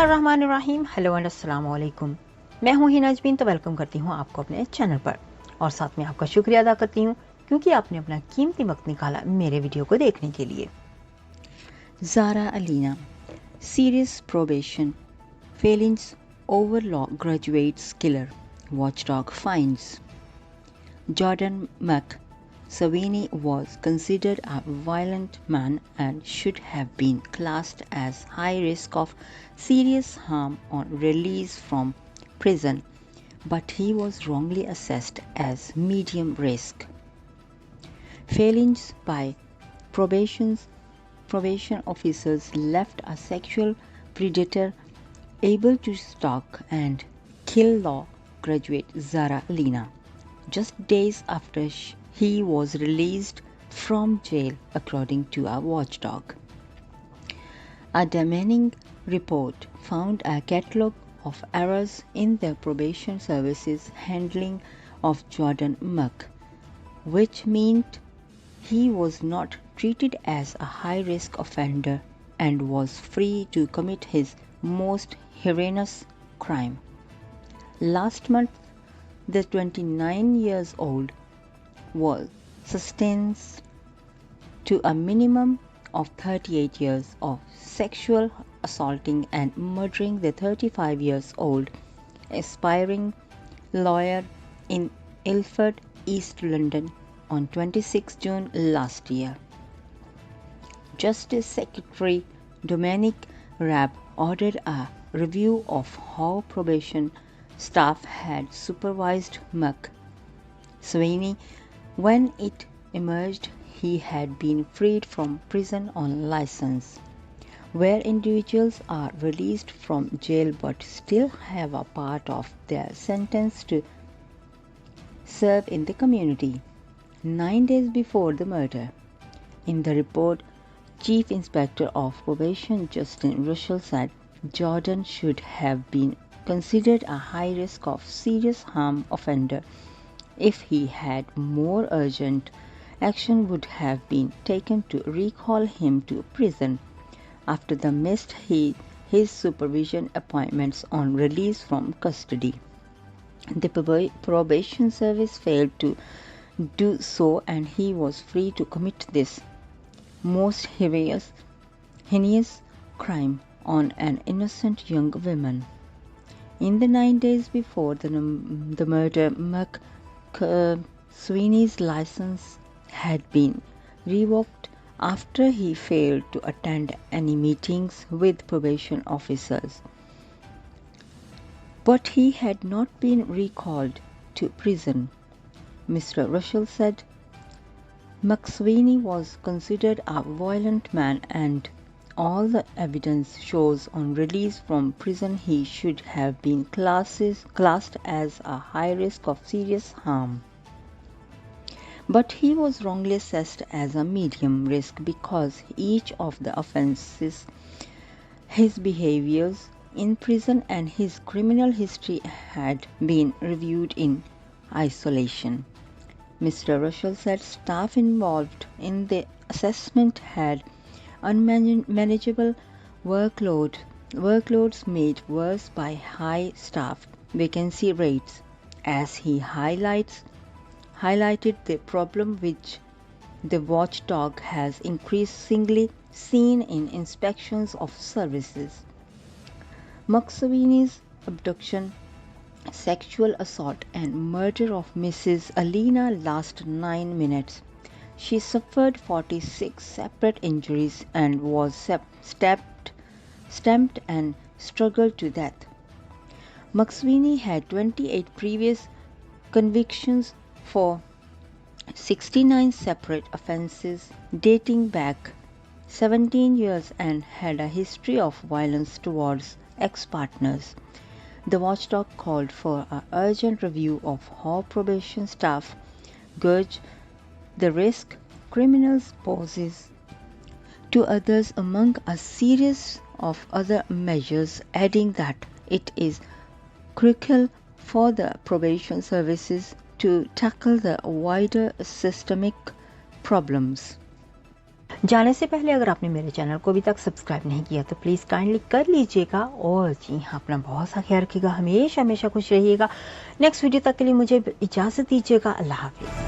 बिस्मिल्लाहिर्रहमानिर्रहीम। Hello and अस्सलाम वालेकुम। मैं हूँ हीना जबीन। तो वेलकम करती हूँ आपको अपने चैनल पर और साथ में आपका शुक्रिया अदा करती हूँ क्योंकि आपने अपना कीमती वक्त निकाला मेरे वीडियो को देखने के लिए। Zara Alina, serious probation, failings over law graduates killer, Watchdog finds. Jordan McSweeney was considered a violent man and should have been classed as high risk of serious harm on release from prison, but he was wrongly assessed as medium risk. Failings by probation officers left a sexual predator able to stalk and kill law graduate Zara Alina just days after he was released from jail, according to a watchdog. A damning report found a catalogue of errors in the probation service's handling of Jordan Muck, which meant he was not treated as a high-risk offender and was free to commit his most heinous crime. Last month, the 29-year-old was sentenced to a minimum of 38 years of sexual assaulting and murdering the 35-year-old aspiring lawyer in Ilford, East London on 26 June last year. Justice Secretary Dominic Raab ordered a review of how probation staff had supervised McSweeney. When it emerged he had been freed from prison on license, where individuals are released from jail but still have a part of their sentence to serve in the community. 9 days before the murder. In the report, Chief Inspector of Probation Justin Russell said Jordan should have been considered a high risk of serious harm offender if he had more urgent action would have been taken to recall him to prison after the missed his supervision appointments on release from custody. The probation service failed to do so and he was free to commit this most heinous crime on an innocent young woman. In the 9 days before the murder, McSweeney's license had been revoked after he failed to attend any meetings with probation officers. But he had not been recalled to prison. Mr. Russell said McSweeney was considered a violent man and all the evidence shows on release from prison he should have been classed as a high risk of serious harm. But he was wrongly assessed as a medium risk because each of the offenses, his behaviors in prison and his criminal history had been reviewed in isolation. Mr. Russell said staff involved in the assessment had unmanageable workloads made worse by high staff vacancy rates, as he highlighted the problem which the watchdog has increasingly seen in inspections of services. McSweeney's abduction, sexual assault and murder of Mrs. Alina last 9 minutes. She suffered 46 separate injuries and was stabbed and struggled to death. McSweeney had 28 previous convictions for 69 separate offenses dating back 17 years and had a history of violence towards ex-partners. The watchdog called for an urgent review of how probation staff gauge the risk criminals poses to others among a series of other measures, adding that it is critical for the probation services to tackle the wider systemic problems. जाने से पहले अगर आपने मेरे channel को अभी तक subscribe नहीं किया तो प्लीज़ काइंडली कर लीजिएगा। और जी हाँ, अपना बहुत सा ख्याल रखिएगा, हमेशा हमेशा खुश रहिएगा। नेक्स्ट वीडियो तक के लिए मुझे इजाज़त दीजिएगा। अल्लाह हाफिज़।